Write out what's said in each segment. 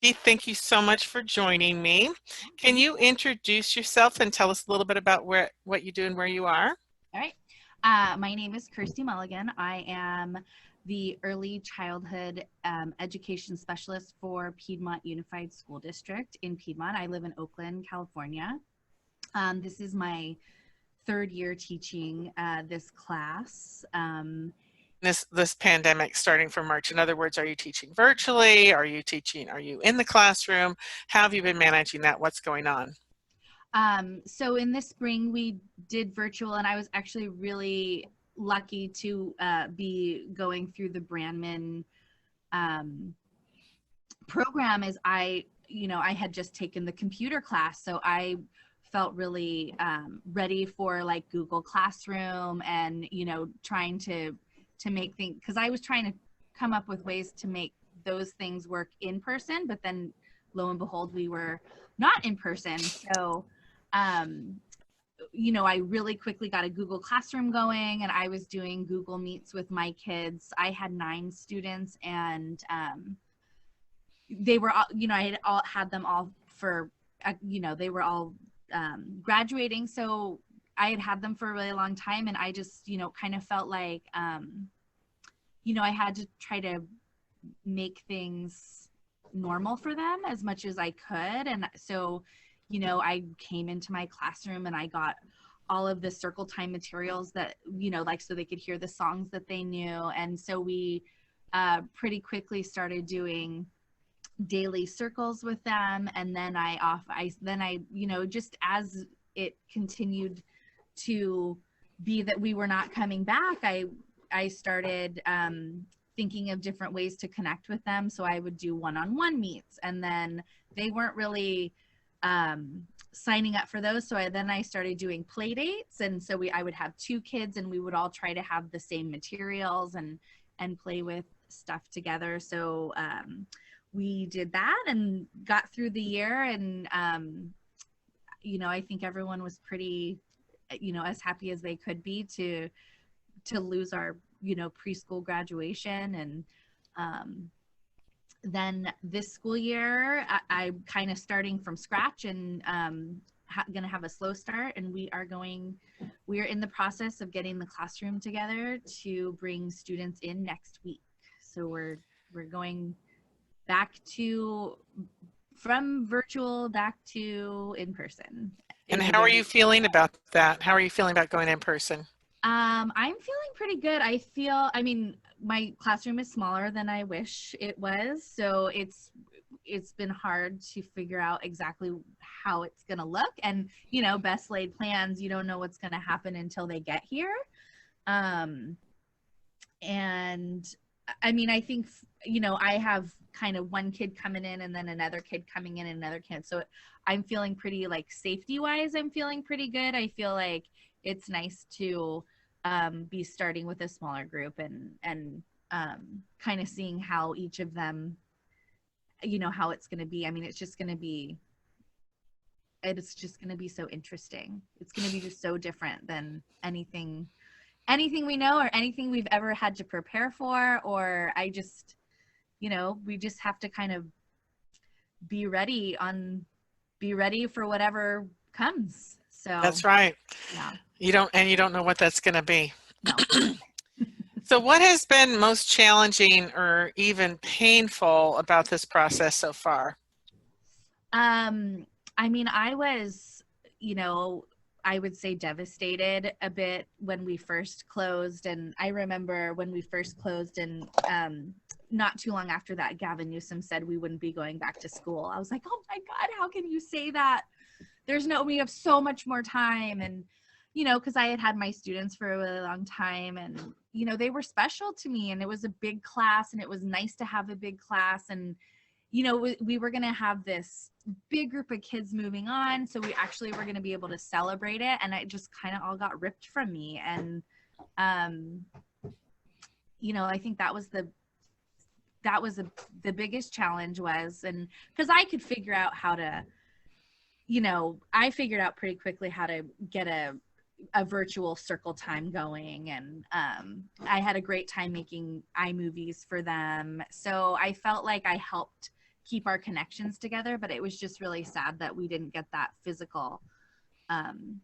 Keith, thank you so much for joining me. Can you introduce yourself and tell us a little bit about what you do and where you are? All right. My name is Kerstie Mulligan. I am the early childhood education specialist for Piedmont Unified School District in Piedmont. I live in Oakland, California. This is my third year teaching this class. This pandemic starting from March. In other words, are you teaching virtually? Are you in the classroom? How have you been managing that? What's going on? So in the spring, we did virtual, and I was actually really lucky to be going through the Brandman program. As I had just taken the computer class, so I felt really ready for like Google Classroom and trying to make things, because I was trying to come up with ways to make those things work in person, but then lo and behold, we were not in person. So I really quickly got a Google Classroom going, and I was doing Google Meets with my kids. I had 9 students, and they were all, I had them all for, they were all graduating. So I had them for a really long time, and I just, kind of felt like, I had to try to make things normal for them as much as I could. And so, I came into my classroom and I got all of the circle time materials that, like, so they could hear the songs that they knew. And so we pretty quickly started doing daily circles with them. And then just as it continued to be that we were not coming back, I started thinking of different ways to connect with them. So I would do one-on-one meets, and then they weren't really signing up for those. So I started doing play dates. And so I would have 2 kids, and we would all try to have the same materials and play with stuff together. So we did that and got through the year. And, I think everyone was pretty, as happy as they could be to lose our, preschool graduation. And then this school year, I'm kind of starting from scratch and going to have a slow start. And we are in the process of getting the classroom together to bring students in next week. So we're going back from virtual back to in person. And how are you feeling about that? How are you feeling about going in person? I'm feeling pretty good. My classroom is smaller than I wish it was. So it's been hard to figure out exactly how it's going to look. And, best laid plans, you don't know what's going to happen until they get here. And I think, I have kind of one kid coming in and then another kid coming in and another kid. So I'm feeling pretty, like, safety wise, I'm feeling pretty good. I feel like it's nice to be starting with a smaller group and kind of seeing how each of them, how it's going to be. It's just going to be so interesting. It's going to be just so different than anything we know or anything we've ever had to prepare for. Or we just have to kind of be ready for whatever comes. So That's right. yeah. You don't know what that's going to be. No. So what has been most challenging or even painful about this process so far? I was, I would say devastated a bit when we first closed. And I remember when we first closed, and not too long after that, Gavin Newsom said we wouldn't be going back to school. I was like, oh my God, how can you say that? We have so much more time. And, because I had my students for a really long time, and, they were special to me, and it was a big class, and it was nice to have a big class. And, we were going to have this big group of kids moving on. So we actually were going to be able to celebrate it. And it just kind of all got ripped from me. And, I think that was the biggest challenge was, and because I could figure out how to, I figured out pretty quickly how to get a virtual circle time going. And I had a great time making iMovies for them. So I felt like I helped keep our connections together, but it was just really sad that we didn't get that physical, um,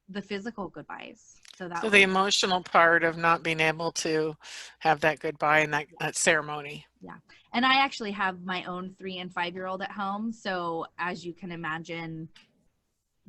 the physical goodbyes. So that So the was, emotional part of not being able to have that goodbye and that ceremony. yeah. And I actually have my own 3 and 5-year-old at home. So as you can imagine,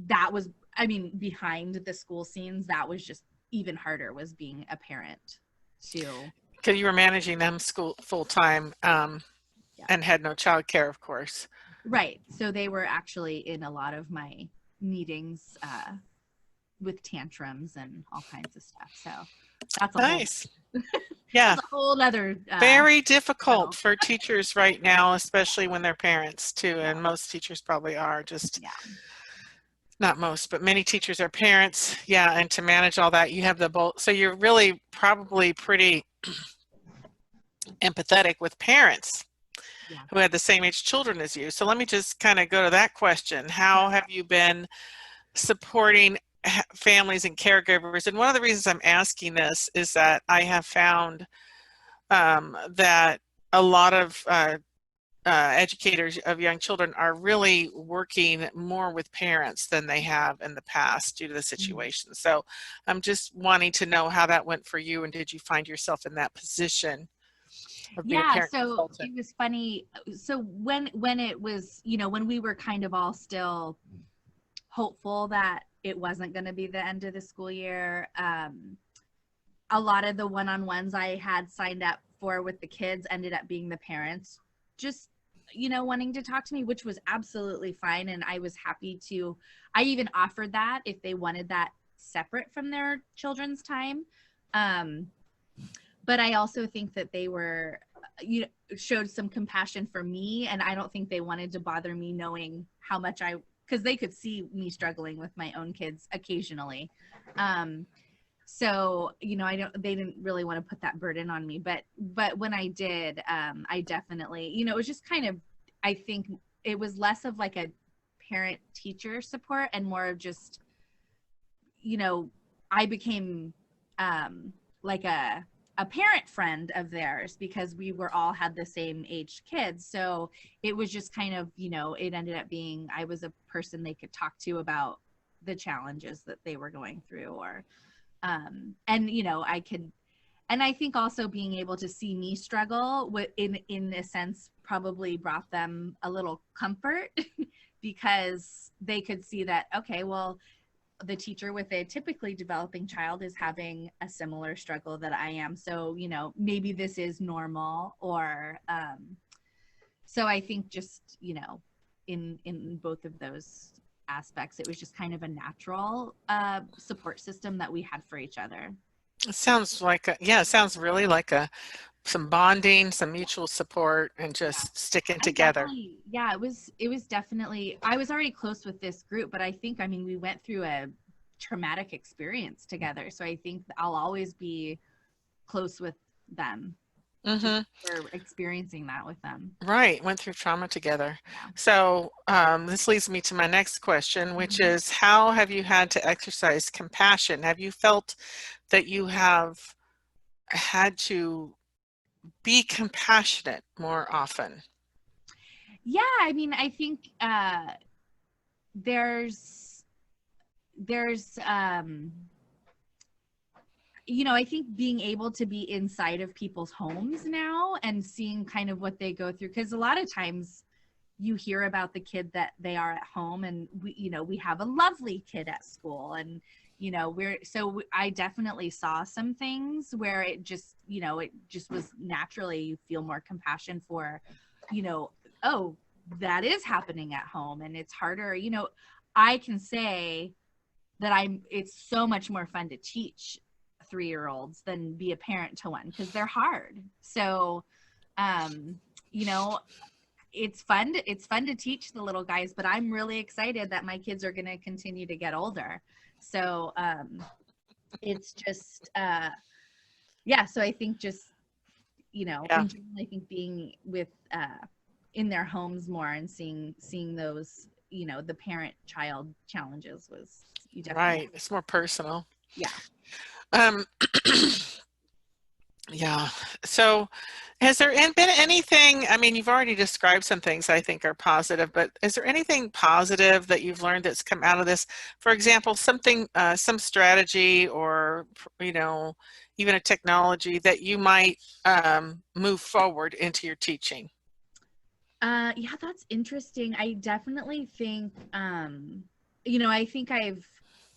that was, I mean, behind the school scenes, that was just even harder, was being a parent to, Because you were managing them school full time, yeah. and had no childcare, of course. Right. So they were actually in a lot of my meetings, with tantrums and all kinds of stuff. So that's a whole, Nice. Yeah. that's a whole other, Very difficult struggle. for teachers right now, especially when they're parents too. Yeah. And most teachers probably are, just Yeah. not most, but many teachers are parents. Yeah. And to manage all that, you have the both. So you're really probably pretty empathetic with parents Yeah. who had the same age children as you. So let me just kind of go to that question. How have you been supporting families and caregivers? And one of the reasons I'm asking this is that I have found that a lot of educators of young children are really working more with parents than they have in the past due to the Mhm. situation. So I'm just wanting to know how that went for you, and did you find yourself in that position of being a Yeah, parent so consultant? it was funny. So when it was, when we were kind of all still hopeful that it wasn't going to be the end of the school year, a lot of the one-on-ones I had signed up for with the kids ended up being the parents just, wanting to talk to me, which was absolutely fine. And I was happy to, I even offered that if they wanted that separate from their children's time. Um, but I also think that they were, showed some compassion for me, and I don't think they wanted to bother me knowing how much because they could see me struggling with my own kids occasionally. Um, so they didn't really want to put that burden on me, but when I did, I definitely, it was just kind of, I think it was less of like a parent teacher support and more of just, I became, like a parent friend of theirs because we were all had the same aged kids. So it was just kind of, it ended up being, I was a person they could talk to about the challenges that they were going through, or and I could, and I think also being able to see me struggle with, in a sense, probably brought them a little comfort because they could see that, okay, well, the teacher with a typically developing child is having a similar struggle that I am. So, maybe this is normal, or so I think just, in both of those aspects, it was just kind of a natural support system that we had for each other. It sounds like it sounds really like some bonding, some mutual support, and Yeah. just sticking I together. definitely, yeah, it was definitely, I was already close with this group, but I think, I mean, we went through a traumatic experience together. So I think I'll always be close with them just Hmm. for experiencing that with them. Right, went through trauma together. Yeah. So this leads me to my next question, which Mhm. is, how have you had to exercise compassion? Have you felt that you have had to be compassionate more often? Yeah, I mean, I think there's there's I think being able to be inside of people's homes now and seeing kind of what they go through, because a lot of times you hear about the kid that they are at home, and we have a lovely kid at school, and I definitely saw some things where it just was naturally, you feel more compassion for, oh, that is happening at home, and it's harder. I can say that it's so much more fun to teach 3-year-olds than be a parent to one, because they're hard. So um you know it's fun to teach the little guys, but I'm really excited that my kids are going to continue to get older. So it's just yeah, so I think just Yeah, in general, I think being with in their homes more and seeing those, the parent child challenges was, you definitely, right. It's more personal. yeah. Um, Yeah. So has there been anything, I mean, you've already described some things I think are positive, but is there anything positive that you've learned that's come out of this? For example, something, some strategy or, even a technology that you might move forward into your teaching? Yeah, that's interesting. I definitely think, I think I've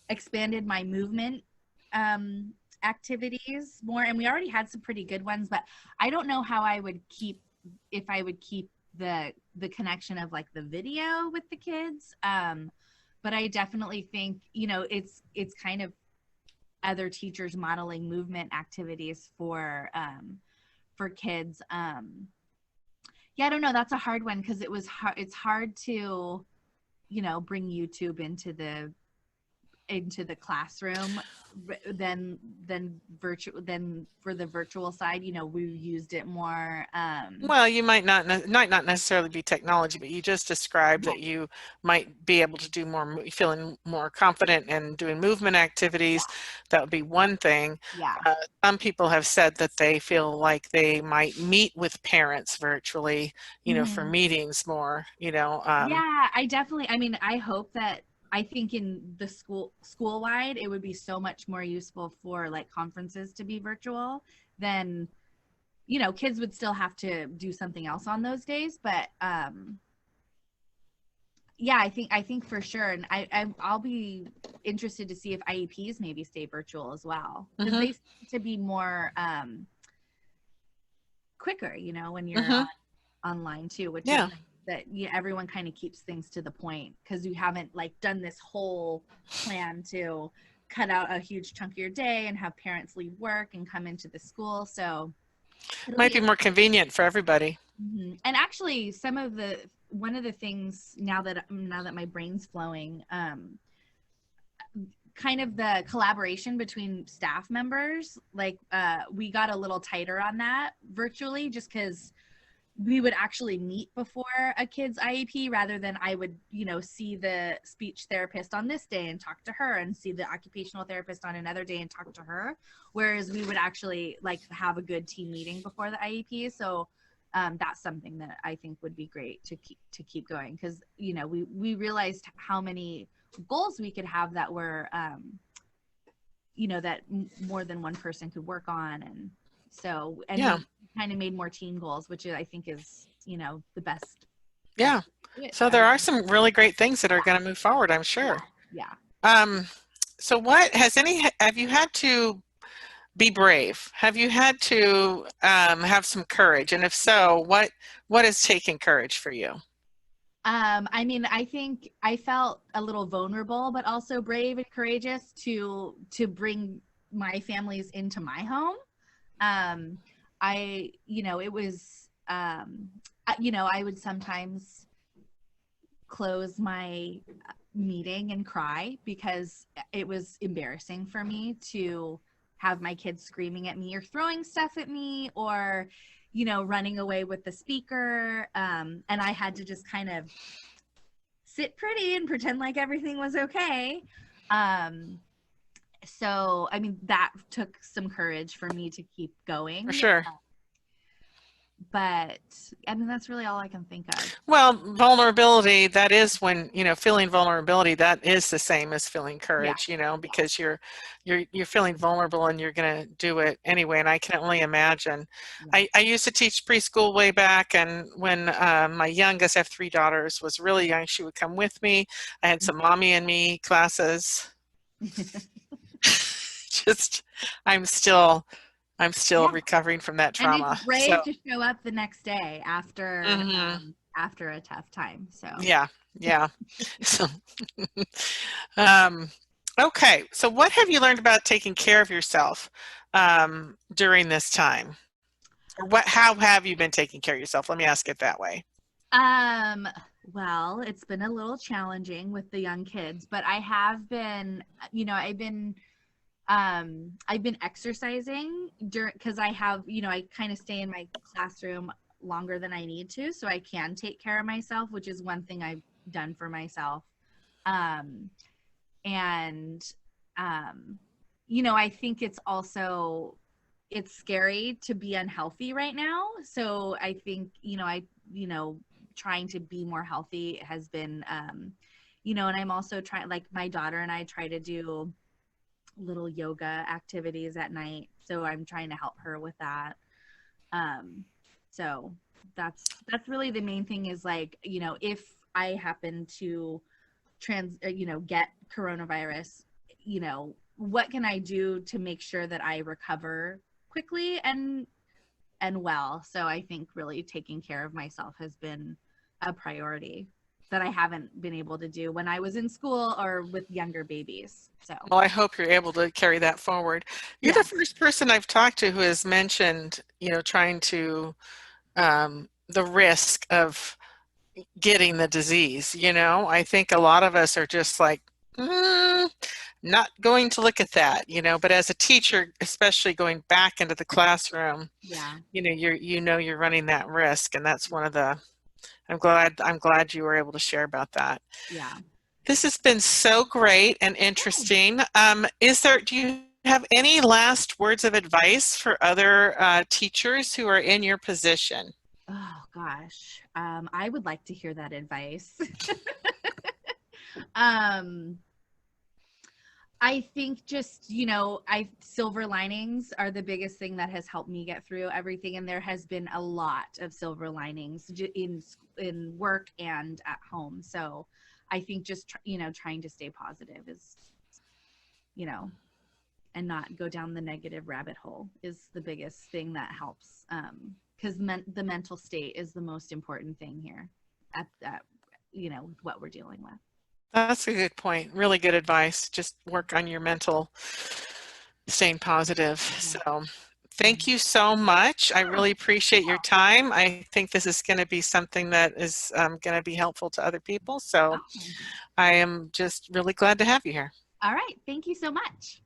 expanded my movement um, activities more, and we already had some pretty good ones, but I don't know how I would keep if I would keep the connection of like the video with the kids. But I definitely think, it's kind of other teachers modeling movement activities for kids. Yeah, I don't know. That's a hard one because it was hard. It's hard to, bring YouTube into the classroom than virtual than for the virtual side. We used it more. Well, you might not necessarily be technology, but you just described Yeah, that you might be able to do more, feeling more confident and doing movement activities. That would be one thing. yeah. Some people have said that they feel like they might meet with parents virtually, for Hmm. meetings more, Yeah, I definitely. I mean, I hope that. I think in the school wide, it would be so much more useful for like conferences to be virtual than, kids would still have to do something else on those days, but yeah, I think for sure, and I'll be interested to see if IEPs maybe stay virtual as well because hmm they seem to be more quicker, when you're hmm online too, which is Yeah. nice that everyone kind of keeps things to the point because you haven't like done this whole plan to cut out a huge chunk of your day and have parents leave work and come into the school. So it'll Might be be more interesting. convenient for everybody. And actually, one of the things now that my brain's flowing, kind of the collaboration between staff members, like we got a little tighter on that virtually, just because we would actually meet before a kid's IEP rather than I would, see the speech therapist on this day and talk to her and see the occupational therapist on another day and talk to her. Whereas we would actually like have a good team meeting before the IEP. So that's something that I think would be great to keep going because we realized how many goals we could have that were that more than one person could work on, and Yeah. we kind of made more team goals, which I think is the best Yeah. way to do it So for there are everyone. some really great things that are going to move forward, I'm Yeah, sure. yeah. Um, so have you had to be brave? Have you had to have some courage? And if so, what has taken courage for you? I mean, I think I felt a little vulnerable, but also brave and courageous to bring my families into my home. Um, it was, I would sometimes close my meeting and cry because it was embarrassing for me to have my kids screaming at me or throwing stuff at me or running away with the speaker, and I had to just kind of sit pretty and pretend like everything was okay. Um, so I mean that took some courage for me to keep For going, sure. but I mean that's really all I can think of. Well, vulnerability, that is when, feeling vulnerability, that is the same as feeling Yeah, courage, yeah. because you're feeling vulnerable and you're going to do it anyway. And I can only imagine. Yeah. I used to teach preschool way back, and when my youngest, I have three daughters, was really young, she would come with me. I had some mommy and me classes. Just, I'm still, I'm still Yeah. recovering from that And it's trauma. So, brave to show up the next day mhm, after a tough time. So yeah, yeah. So, Um, okay, so what have you learned about taking care of yourself during this time? Or how have you been taking care of yourself? Let me ask it that way. um well, it's been a little challenging with the young kids, but I have been, I've been exercising during because I have, I kind of stay in my classroom longer than I need to, so I can take care of myself, which is one thing I've done for myself. Um, and I think it's also it's scary to be unhealthy right now. So I think, trying to be more healthy has been, and I'm also trying, like my daughter and I try to do little yoga activities at night. So I'm trying to help her with that. So that's really the main thing is like, if I happen to get coronavirus, what can I do to make sure that I recover quickly and well? So I think really taking care of myself has been a priority that I haven't been able to do when I was in school or with younger babies. So, Well, I hope you're able to carry that forward. You're the yes. first person I've talked to who has mentioned, trying to the risk of getting the disease. I think a lot of us are just like, not going to look at that, but as a teacher, especially going back into the classroom, Yeah. you're running that risk. And that's one of the, I'm glad you were able to share about that. Yeah. This has been so great and Oh, interesting. Do you have any last words of advice for other teachers who are in your position? oh gosh. I would like to hear that advice. um, I think just, silver linings are the biggest thing that has helped me get through everything. And there has been a lot of silver linings in work and at home. So I think just, trying to stay positive is, you know, and not go down the negative rabbit hole is the biggest thing that helps. Because the mental state is the most important thing here at with what we're dealing with. That's a good point. Really good advice. Just work on your mental, staying positive. Yeah. So Yeah. thank you so much. I Oh, really appreciate your time. I think this is going to be something that is going to be helpful to other people. So awesome. I am just really glad to have you here. All right. Thank you so much.